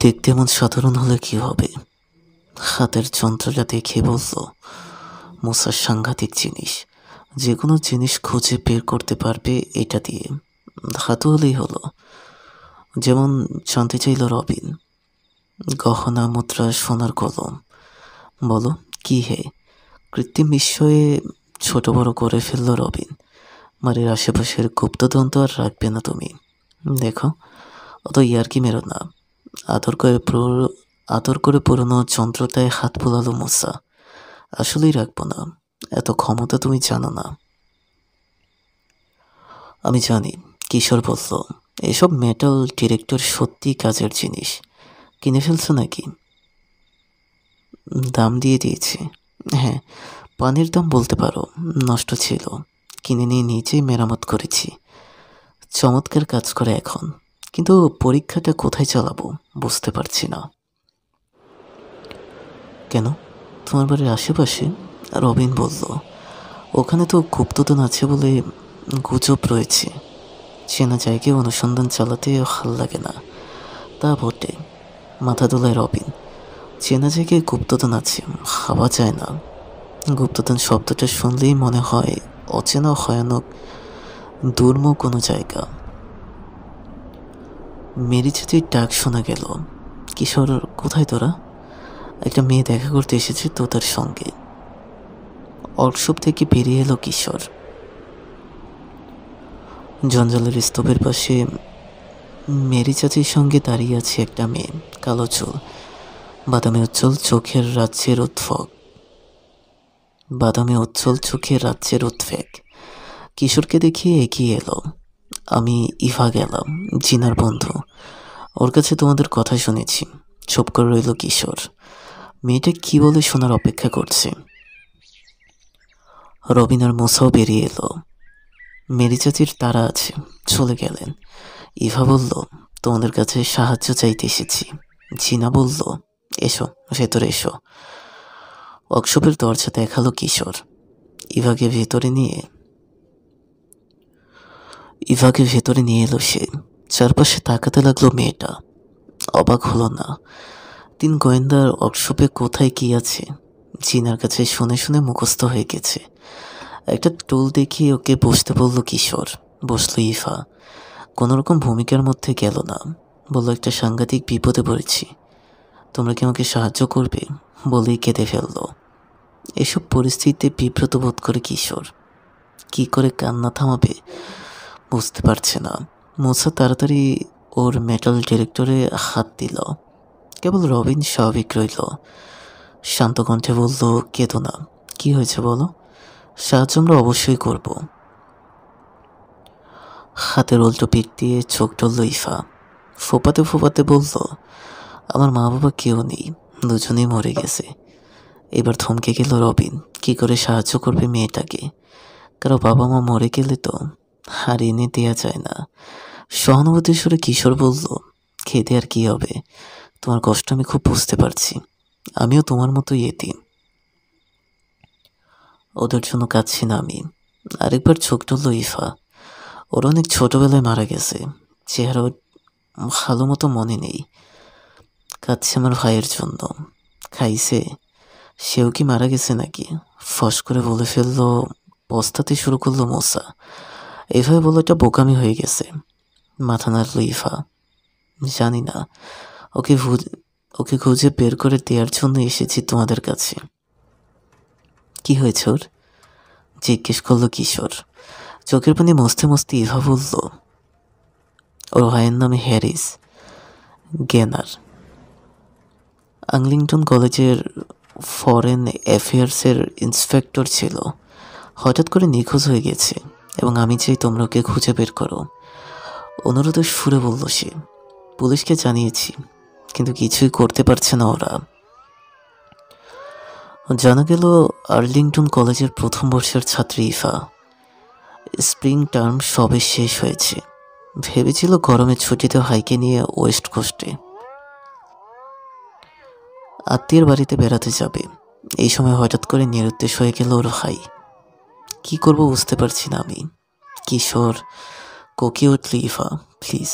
দেখতে এমন সাধারণ হলে কি হবে? হাতের যন্ত্রটা দেখে বলল, মুসার সাংঘাতিক জিনিস। যে কোনো জিনিস খুঁজে বের করতে পারবে এটা দিয়ে। ধাতু হলেই হলো। যেমন জানতে চাইল রবিন। গহনা, মুদ্রা, সোনার কলম। বলো কি হে? কৃত্রিম বিস্ময়ে ছোট বড় করে ফেলল রবিন। বাড়ির আশেপাশের গুপ্তধন তো আর রাখবে না তুমি। দেখো, অত ইয়ার্কি মেরো না। আদর করে পুরনো যন্ত্রটায় হাত বোলালো মুসা। আসলেই রাখবো না। এত ক্ষমতা তুমি জানো না। আমি জানি, কিশোর বলল। এসব মেটাল ডিরেক্টর সত্যি কাজের জিনিস। কিনে ফেলছো নাকি? দাম দিয়ে দিয়েছি। হ্যাঁ, পানির দাম বলতে পারো। নষ্ট ছিল, কিনে নিয়ে নিজেই মেরামত করেছি। চমৎকার কাজ করে এখন। কিন্তু পরীক্ষাটা কোথায় চালাবো বুঝতে পারছি না। কেন, তোমার বাড়ির আশেপাশে? রবিন বলল, ওখানে তো গুপ্তধন আছে বলে গুজব রয়েছে। চেনা জায়গায় অনুসন্ধান চালাতে ভাল লাগে না। তা বটে, মাথা দোলায় রবিন। চেনা জায়গায় গুপ্তধন আছে ভাবা যায় না। গুপ্তধন শব্দটা শুনলেই মনে হয় অচেনা ভয়ানক দুর্ম কোনো জায়গা। মেরিচাচির ডাক শোনা গেল। কিশোর, কোথায় তোরা? একটা মেয়ে দেখা করতে এসেছে তোতার সঙ্গে। ওয়ার্কশপ থেকে বেরিয়ে এলো কিশোর। জঞ্জালের স্তূপের পাশে মেরি চাচির সঙ্গে দাঁড়িয়ে আছে একটা মেয়ে, কালো চুল, বাদামি উজ্জ্বল চোখের উদ্বেগ। কিশোরকে দেখিয়ে এগিয়ে এলো। আমি ইভা গেলাম, জিনার বন্ধু। ওর কাছে তোমাদের কথা শুনেছি। চুপ করে রইল কিশোর। মেয়েটা কি বলে শোনার অপেক্ষা করছে। রবিন আর মুসাও বেরিয়ে এলো। মেরি চাচির তারা আছে, চলে গেলেন। ইভা বলল, তোমাদের কাছে সাহায্য চাইতে এসেছি। জিনা বলল, এসো, ভেতরে এসো। ওয়ার্কশপের দরজা দেখালো কিশোর। ইভাকে ভেতরে নিয়ে এলো সে। চারপাশে তাকাতে লাগলো মেয়েটা। অবাক হলো না। 3 গোয়েন্দার ওয়ার্কশপে কোথায় কি আছে জিনার কাছে শুনে শুনে মুখস্থ হয়ে গেছে। একটা টুল দেখিয়ে ওকে বসতে বলল কিশোর। বসলো ইভা। কোনোরকম ভূমিকার মধ্যে গেল না। বলল, একটা সাংঘাতিক বিপদে পড়েছি, তোমরা কি আমাকে সাহায্য করবে? বলেই কেঁদে ফেলল। এসব পরিস্থিতিতে বিব্রত বোধ করে কিশোর। কি করে কান্না থামাবে বুঝতে পারছে না। মুসা তাড়াতাড়ি ওর মেটাল ডিরেক্টরে হাত দিল। কেবল রবিন স্বাভাবিক রইল। শান্ত কণ্ঠে বলল, কেঁদো না। কি হয়েছে বলো, সাহায্য আমরা অবশ্যই করব। হাতের উল্টো পিঠ দিয়ে চোখ টলল ইফা। ফোপাতে ফোপাতে বলল, আমার মা বাবা কেউ নেই, দুজনেই মরে গেছে। এবার থমকে গেল রবিন। কি করে সাহায্য করবে মেয়েটাকে? কারো বাবা মা মরে গেলে তো হার এনে দেওয়া যায় না। সহানুভূতির সুরে কিশোর বলল, খেতে আর কি হবে, তোমার কষ্ট আমি খুব বুঝতে পারছি। আমিও তোমার মতো এতিম। ওদের জন্য কাঁদছি না আমি। আরেকবার চোখ টলল ইফা। ওর অনেক ছোটবেলায় মারা গেছে, চেহারা ভালো মতো মনে নেই। কাঁদছে আমার ভাইয়ের জন্য। খাইছে, সেও কি মারা গেছে নাকি? ফস করে বলে ফেললো। পস্তাতে শুরু করলো মোসা। এভাবে বলে এটা বোকামি হয়ে গেছে। মাথা নাড়ল ইফা। জানি না, ওকে খুঁজে বের করে দেওয়ার জন্য এসেছি তোমাদের কাছে। কি হয়েছে ওর? জিজ্ঞেস করলো কিশোর। চোখের পানি মস্তে মস্তে ইভা বলল, ওর ভাইয়ের নামে হ্যারিস গেনার, আর্লিংটন কলেজের ফরেন অ্যাফেয়ার্সের ইন্সপেক্টর ছিল। হঠাৎ করে নিখোঁজ হয়ে গেছে এবং আমি চাই তোমরা ওকে খুঁজে বের করো। অনুরোধের সুরে বলল সে। পুলিশকে জানিয়েছি, কিন্তু কিছুই করতে পারছে না ওরা। জানা গেল আর্লিংটন কলেজের প্রথম বর্ষের ছাত্রী ইফা। স্প্রিং টার্ম সবে শেষ হয়েছে। ভেবেছিল গরমের ছুটিতে হাইকে নিয়ে ওয়েস্ট কোস্টে আত্মীয়ের বাড়িতে বেড়াতে যাবে। এই সময় হঠাৎ করে নিরুদ্দেশ হয়ে গেল ওর ভাই। কি করব বুঝতে পারছি না আমি। কিশোর, কোকিয়ে উঠল ইফা। প্লিজ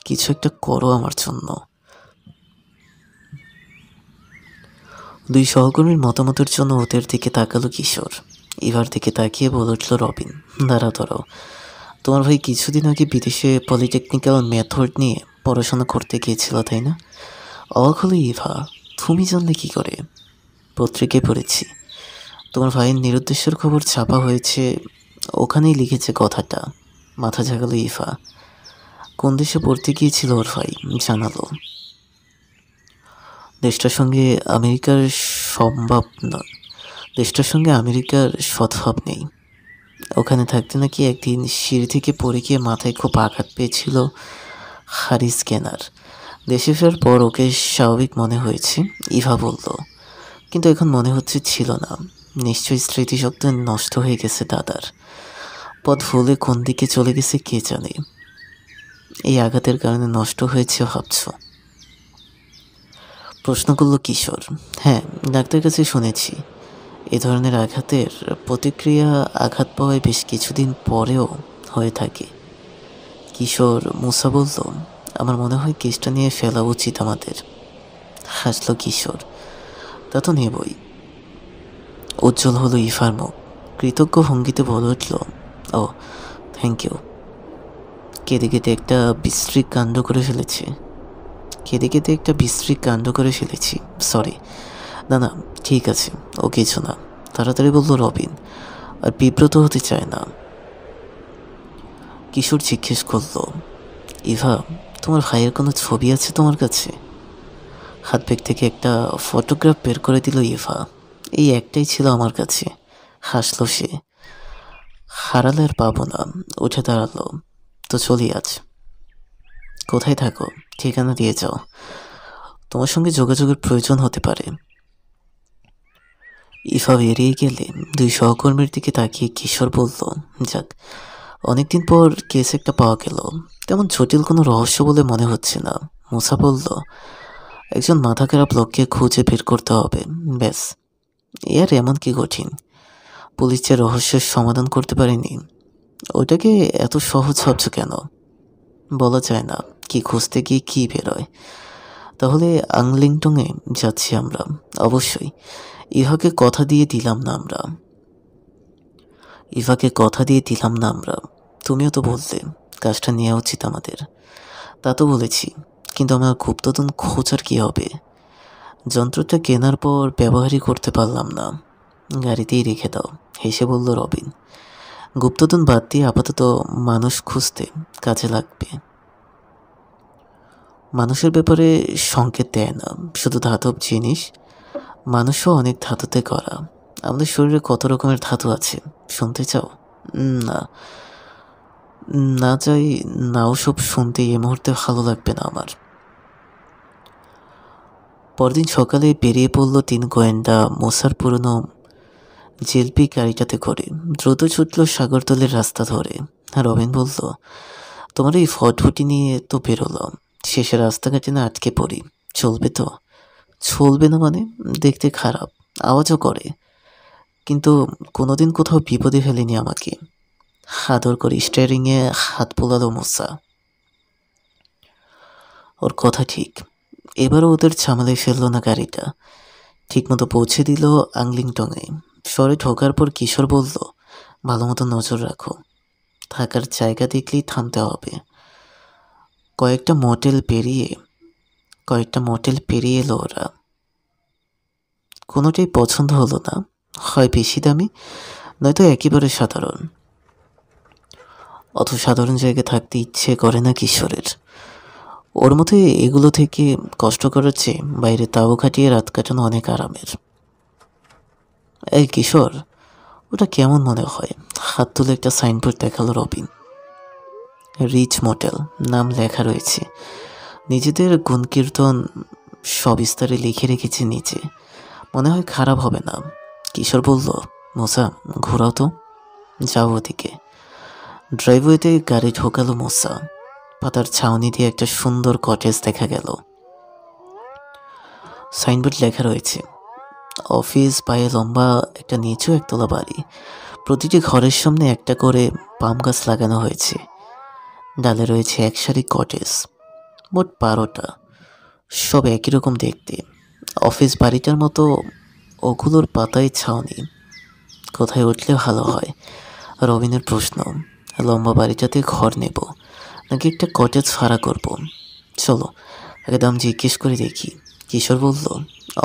কিছু একটা করো আমার জন্য। দুই সহকর্মীর মতামতের জন্য ওদের দিকে তাকালো কিশোর। ইভার দিকে তাকিয়ে বলে উঠল রবিন, দাঁড়াও, তোমার ভাই কিছুদিন আগে বিদেশে পলিটেকনিক্যাল মেথড নিয়ে পড়াশোনা করতে গিয়েছিল, তাই না? অবাক হলো ইভা, তুমি জানলে কি করে? পত্রিকায় পড়েছি, তোমার ভাইয়ের নিরুদ্দেশের খবর ছাপা হয়েছে, ওখানেই লিখেছে কথাটা। মাথা ঝাঁকালো ইভা। কোন দেশে পড়তে গিয়েছিল ওর ভাই? জানালো। দেশটার সঙ্গে আমেরিকার সম্ভব নয়, দেশটার সঙ্গে আমেরিকার সদ্ভাব নেই। ওখানে থাকতে নাকি একদিন সিঁড়ি থেকে পড়ে গিয়ে মাথায় খুব আঘাত পেয়েছিল হারিস কেনার। দেশে ফেরার পর ওকে স্বাভাবিক মনে হয়েছে, ইভা বলল, কিন্তু এখন মনে হচ্ছে ছিল না। নিশ্চয়ই স্মৃতিশক্তি নষ্ট হয়ে গেছে দাদার। পথ ভুলে কোন দিকে চলে গেছে কে জানে। এই আঘাতের কারণে নষ্ট হয়েছে ভাবছ? প্রশ্ন করল কিশোর। হ্যাঁ, ডাক্তার কাছে শুনেছি এ ধরনের আঘাতের প্রতিক্রিয়া আঘাত পাওয়ায় বেশ কিছুদিন পরেও হয়ে থাকে। কিশোর মুসা বলল, আমার মনে হয় কেসটা নিয়ে ফেলা উচিত আমাদের। হাসল কিশোর, তা তো নেবই। উজ্জ্বল হলো ইফার মুখ। কৃতজ্ঞ ভঙ্গিতে বলে উঠল, ও থ্যাংক ইউ। কেঁদে কেঁদে একটা বিশ্রী কাণ্ড করে ফেলেছি, সরি। না, ঠিক আছে, ও কিছু না, তাড়াতাড়ি বলল রবিন, আর বিব্রত হতে চায় না। কিশোর জিজ্ঞেস করল, ইভা, তোমার ভাইয়ের কোনো ছবি আছে তোমার কাছে? হাত ব্যাগ থেকে একটা ফটোগ্রাফ বের করে দিল ইভা। এই একটাই ছিল আমার কাছে। হাসলো সে। হারালে আর পাবো না। উঠে দাঁড়ালো, তো চলি আজ। কোথায় থাকো? ঠিকানা দিয়ে যাও, তোমার সঙ্গে যোগাযোগের প্রয়োজন হতে পারে। ইফা বেরিয়ে গেলে দুই সহকর্মীর দিকে তাকিয়ে কিশোর বলল, যাক, অনেকদিন পর কেস একটা পাওয়া গেল। তেমন জটিল কোনো রহস্য বলে মনে হচ্ছে না। মুসা বলল, একজন মাথা খারাপ লোককে খুঁজে বের করতে হবে, ব্যাস। এর এমন কি কঠিন? পুলিশ যে রহস্যের সমাধান করতে পারেনি, ওইটাকে এত সহজ ভাবছ কেন? বলা যায় না কি খুঁজতে গিয়ে কি বেরোয়। তাহলে আংলিংটংয়ে যাচ্ছি আমরা, অবশ্যই। ইভাকে কথা দিয়ে দিলাম না আমরা। তুমিও তো বলতে কাজটা নেওয়া উচিত আমাদের। তা তো বলেছি, কিন্তু আমার গুপ্তধন খোঁজার কি হবে? যন্ত্রটা কেনার পর ব্যবহারই করতে পারলাম না, গাড়িতেই রেখে দাও, হেসে বলল রবিন। গুপ্তধন বাদ দিয়ে আপাতত মানুষ খুঁজতে কাজে লাগবে। মানুষের ব্যাপারে সংকেত দেয় না, শুধু ধাতব জিনিস। মানুষও অনেক ধাতুতে করা। আমাদের শরীরে কত রকমের ধাতু আছে শুনতে চাও? না, না চাই, নাও সব শুনতে এ মুহূর্তে ভালো লাগবে না আমার। পরদিন সকালে বেরিয়ে পড়ল তিন গোয়েন্দা মোসার পুরনো জেলপি গাড়িটাতে করে। দ্রুত ছুটল সাগরতলের রাস্তা ধরে। রবিন বলল, তোমার এই ফটফটি নিয়ে তো বেরোলাম, শেষে রাস্তাঘাটে না আটকে পড়ি, চলবে তো? চলবে না মানে? দেখতে খারাপ, আওয়াজও করে, কিন্তু কোনোদিন কোথাও বিপদে ফেলেনি আমাকে। আদর করে স্টিয়ারিংয়ে হাত বোলালো মোসা। ওর কথা ঠিক। এবারও ওদের ঝামেলায় ফেললো না গাড়িটা, ঠিকমতো পৌঁছে দিল আংলিংটংয়ে। শহরে ঢোকার পর কিশোর বলল, ভালো মতো নজর রাখো, থাকার জায়গা দেখলেই থামতে হবে। কয়েকটা মোটেল পেরিয়ে এলো ওরা। কোনোটাই পছন্দ হলো না, হয় বেশি দামি, নয়তো একেবারে সাধারণ। অত সাধারণ জায়গায় থাকতে ইচ্ছে করে না কিশোরের। ওর মতে এগুলো থেকে কষ্ট করার চেয়ে বাইরে তাঁবু খাটিয়ে রাত কাটানো অনেক আরামের। এই কিশোর, ওটা কেমন মনে হয়? হাত তুলে একটা সাইনবোর্ড দেখালো রবিন। রিচ মোটেল নাম লেখা রয়েছে, নিজেদের গুণকীর্তন সবিস্তারে লিখে রেখেছে নিচে। মনে হয় খারাপ হবে না। কিশোর বলল, মোসা, ঘোরাও তো, যাও ওদিকে। ড্রাইভওয়েতে গাড়ি ঢোকালো মোসা। পাতার ছাউনি দিয়ে একটা সুন্দর কটেজ দেখা গেল। সাইনবোর্ড লেখা রয়েছে, অফিস, পায়ে লম্বা একটা নিচু একতলা বাড়ি। প্রতিটি ঘরের সামনে একটা করে পাম গাছ লাগানো হয়েছে। ডালে রয়েছে এক সারি কটেজ, মোট 12টা, সব একই রকম দেখতে। অফিস বাড়িটার মতো ওগুলোর পাতায় ছাউনি। কোথায় উঠলে ভালো হয়? রবিনের প্রশ্ন। লম্বা বাড়িটাতে ঘর নেব নাকি একটা কটেজ ভাড়া করব? চলো আগে দাম জিজ্ঞেস করে দেখি। কিশোর বলল।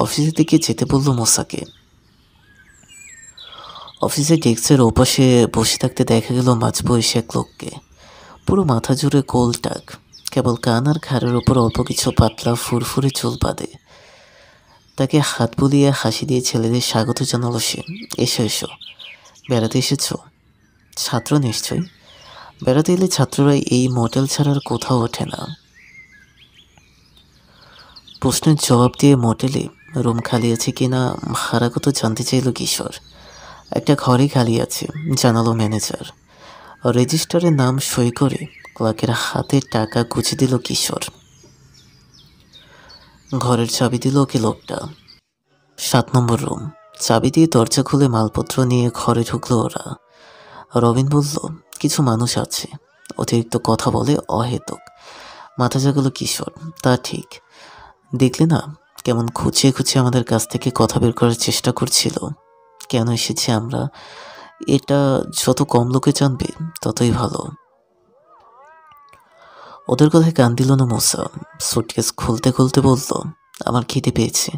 অফিসের দিকে যেতে বলল মোসাকে। অফিসের ডেস্কের ওপাশে বসে থাকতে দেখা গেল মাঝবয়সী এক লোককে। পুরো মাথা জুড়ে গোল টাক, কেবল কান আর ঘাড়ের ওপর অল্প কিছু পাতলা ফুরফুরে চুল বাঁধে। তাকে হাত বুলিয়ে হাসি দিয়ে ছেলেদের স্বাগত জানালো সে। এসো এসো, বেড়াতে এসেছো? ছাত্র নিশ্চয়ই। বেড়াতে এলে ছাত্ররা এই মোটেল ছাড়ার কোথাও ওঠে না। প্রশ্নের জবাব দিয়ে মোটেলে রুম খালি আছে কিনা ভাড়া কত জানতে চাইল কিশোর। একটা ঘরে খালি আছে জানালো ম্যানেজার। রেজিস্টারে নাম সই করে ক্লার্কের হাতে টাকা গুছে দিল কিশোর। ঘরের চাবি দিল ওকে লোকটা। 7 নম্বর রুম। চাবি দিয়ে দরজা খুলে মালপত্র নিয়ে ঘরে ঢুকলো ওরা। রবিন বলল, কিছু মানুষ আছে, অতিরিক্ত কথা বলে অহেতুক। মাথা জাগালো কিশোর। তা ঠিক। দেখলে না কেমন খুঁচিয়ে খুঁচিয়ে আমাদের কাছ থেকে কথা বের করার চেষ্টা করছিল। কেন এসেছি আমরা, এটা যত কম লোকে জানবে ততই ভালো। ওদের কথায় কান দিল না মোসা। সুটকেস খুলতে খুলতে বলল, আমার খিদে পেয়েছে।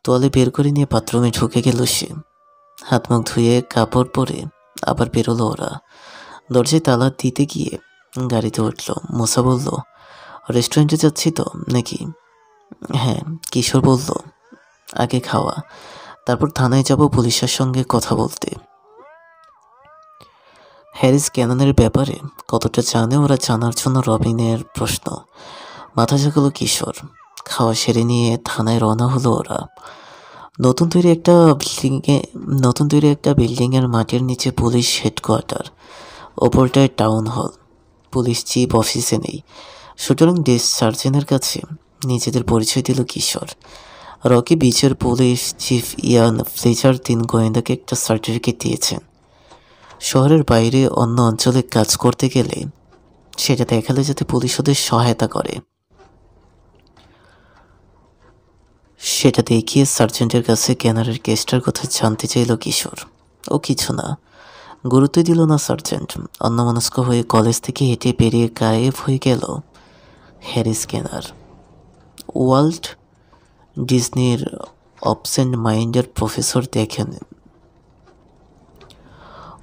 তোয়ালে বের করে নিয়ে বাথরুমে ঢুকে গেল সে। হাত মুখ ধুয়ে কাপড় পরে আবার বেরোলো ওরা। দরজায় তালা দিতে গিয়ে গাড়িতে উঠল। মোসা বলল, রেস্টুরেন্টে যাচ্ছি তো নাকি? হ্যাঁ। কিশোর বলল, আগে খাওয়া, তারপর থানায় যাব পুলিশের সঙ্গে কথা বলতে। হ্যারিস ক্যাননের ব্যাপারে কতটা জানে ওরা জানার জন্য রবিনের প্রশ্ন। মাথা ঝাঁকালো কিশোর। খাওয়া সেরে নিয়ে থানায় রওনা হলো ওরা। নতুন তৈরি একটা বিল্ডিংয়ের মাটির নিচে পুলিশ হেডকোয়ার্টার, ওপরটায় টাউন হল। পুলিশ চিফ অফিসে নেই, সুতরাং ডেস্ক সার্জেনের কাছে নিজেদের পরিচয় দিল কিশোর। রকি বিচের পুলিশ চিফ ইয়ান ফ্লেচার 3 গোয়েন্দাকে একটা সার্টিফিকেট দিয়েছেন। শহরের বাইরে অন্য অঞ্চলে কাজ করতে গেলে সেটা দেখালে যাতে পুলিশ ওদের সহায়তা করে। সেটা দেখিয়ে সার্জেন্টের কাছে ক্যানারের কেসটার কথা জানতে চাইল কিশোর। ও কিছু না, গুরুত্ব দিল না সার্জেন্ট। অন্যমনস্ক হয়ে কলেজ থেকে হেঁটে বেরিয়ে গায়েব হয়ে গেল হ্যারিস ক্যানার। ওয়াল্ট ডিজনির অবসেন্ট মাইন্ডের প্রফেসর দেখেন।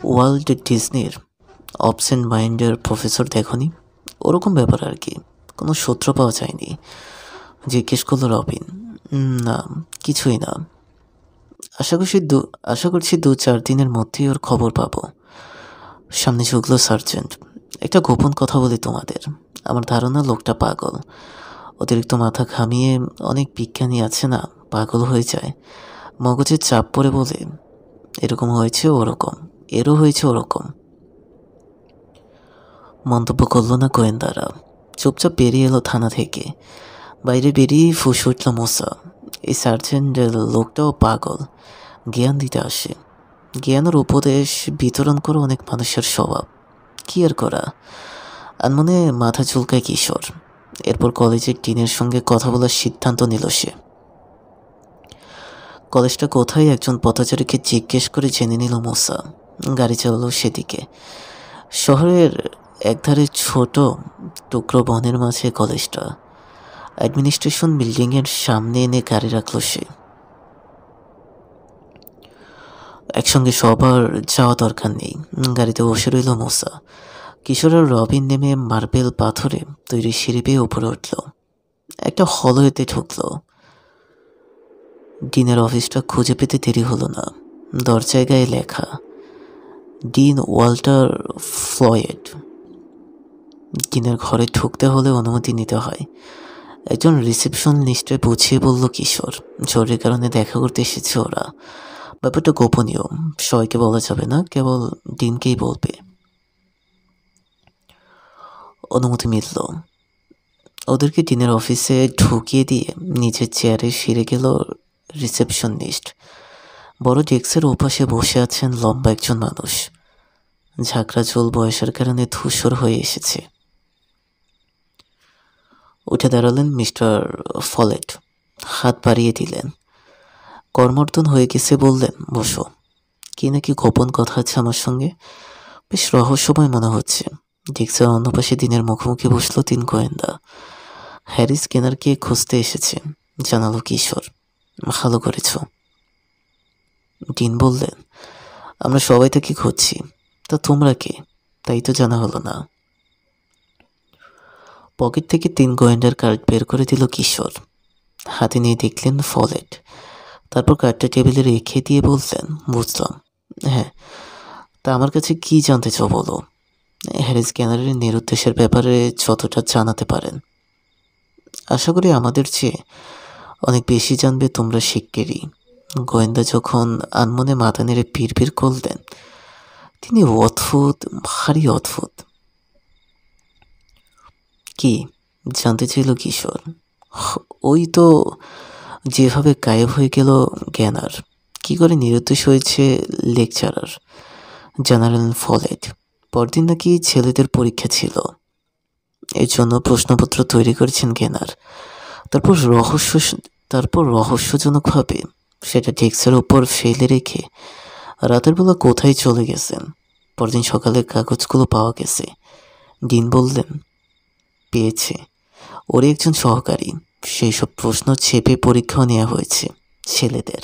ওয়াল্ট ডিজনির অবসেন্ট মাইন্ডের প্রফেসর দেখনি? ওরকম ব্যাপার আর কি। কোনো সূত্র পাওয়া যায়নি। জিজ্ঞেস করলো রবিন। না, কিছুই না। আশা করছি 2-4 দিনের মধ্যেই ওর খবর পাবো। সামনে ঝুঁকলো সার্জেন্ট। একটা গোপন কথা বলি তোমাদের। আমার ধারণা লোকটা পাগল। অতিরিক্ত মাথা ঘামিয়ে অনেক বিজ্ঞানী আছে না, পাগল হয়ে যায়। মগজে চাপ পড়ে বলে, এরকম হয়েছে ওরকম, এরও হয়েছে ওরকম। মন্তব্য করল না গোয়েন্দারা। চুপচাপ বেরিয়ে এলো থানা থেকে। বাইরে বেরিয়ে ফুঁসে উঠল মোসা। এই সার্জেন্টের লোকটাও পাগল, জ্ঞান দিতে আসে। জ্ঞানের উপদেশ বিতরণ করে অনেক মানুষের স্বভাব। কি আর করা। আনমনে মাথা চুলকায় কিশোর। এরপর কলেজের ডিনের সঙ্গে কথা বলার সিদ্ধান্ত নিল সে। কলেজটা কোথায় একজন পথচারীকে জিজ্ঞেস করে জেনে নিল মোসা। গাড়ি চালালো সেদিকে। শহরের একধারে ছোট টুকরো বনের মাঝে কলেজটা। অ্যাডমিনিস্ট্রেশন বিল্ডিংয়ের সামনে এনে গাড়ি রাখলো সে। একসঙ্গে সবার যাওয়া দরকার নেই। গাড়িতে বসে রইল মোসা। কিশোর আর রবিন নেমে মার্বেল পাথরে তৈরি সিঁড়ি বেয়ে উপরে উঠল। একটা হলওয়েতে ঢুকলো। ডিনের অফিসটা খুঁজে পেতে দেরি হলো না। দরজায় গায়ে লেখা, ডিন ওয়াল্টার ফ্লয়েড। ডিনের ঘরে ঢুকতে হলে অনুমতি নিতে হয়। একজন রিসেপশনিস্টে বুঝিয়ে বলল কিশোর, জরুরি কারণে দেখা করতে এসেছে ওরা। ব্যাপারটা গোপনীয়, সবাইকে বলা যাবে না, কেবল ডিনকেই বলবে। অনুমতি মিলল। ওদেরকে ডিনের অফিসে ঢুকিয়ে দিয়ে নিজের চেয়ারে ফিরে গেল রিসেপশনিস্ট। বড় ডেস্কের ওপাশে বসে আছেন লম্বা একজন মানুষ। ঝাঁকড়া চুল বয়সের কারণে ধূসর হয়ে এসেছে। উঠে দাঁড়ালেন মিস্টার ফলেট। হাত বাড়িয়ে দিলেন। কর্মর্দন হয়ে গেছে বললেন, বসো। কি নাকি গোপন কথা আছে আমার সঙ্গে, বেশ রহস্যময় মনে হচ্ছে। ডেস্কের অন্য পাশে দিনের মুখোমুখি বসলো 3 গোয়েন্দা। হ্যারিস কেনারকে খুঁজতে এসেছে, জানালো কিশোর। ভালো করেছ। ডিন বললেন, আমরা সবাই তাকে খুঁজছি, তা তোমরা কে তাই তো জানা হলো না। পকেট থেকে 3 গোয়েন্দার কার্ড বের করে দিল কিশোর। হাতে নিয়ে দেখলেন ফলেট। তারপর কার্ডটা টেবিলে রেখে দিয়ে বললেন, বুঝলাম। হ্যাঁ, তা আমার কাছে কি জানতে চাও বলো। হ্যারিস ক্যানারের নিরুদ্দেশের ব্যাপারে যতটা জানাতে পারেন। আশা করি আমাদের চেয়ে অনেক বেশি জানবে তোমরা শিগগিরই। গোয়েন্দা যখন আনমনে মাথা নেড়ে পিড় করলেন, তিনি অদ্ভুত, ভারী অদ্ভুত। কি জানতে চাইল কিশোর? ওই তো, যেভাবে গায়েব হয়ে গেল জ্ঞানার, কি করে নিরুদ্দেশ হয়েছে লেকচারার, জানালেন ফলেট। পরদিন নাকি ছেলেদের পরীক্ষা ছিল, এর জন্য প্রশ্নপত্র তৈরি করেছেন জ্ঞানার। তারপর রহস্যজনকভাবে সেটা ডেস্কের ওপর ফেলে রেখে রাতের বেলা কোথায় চলে গেছেন। পরদিন সকালে কাগজগুলো পাওয়া গেছে। ডিন বললেন, পেয়েছে, ওর একজন সহকারী। সেই সব প্রশ্ন ছেপে পরীক্ষাও নেওয়া হয়েছে ছেলেদের।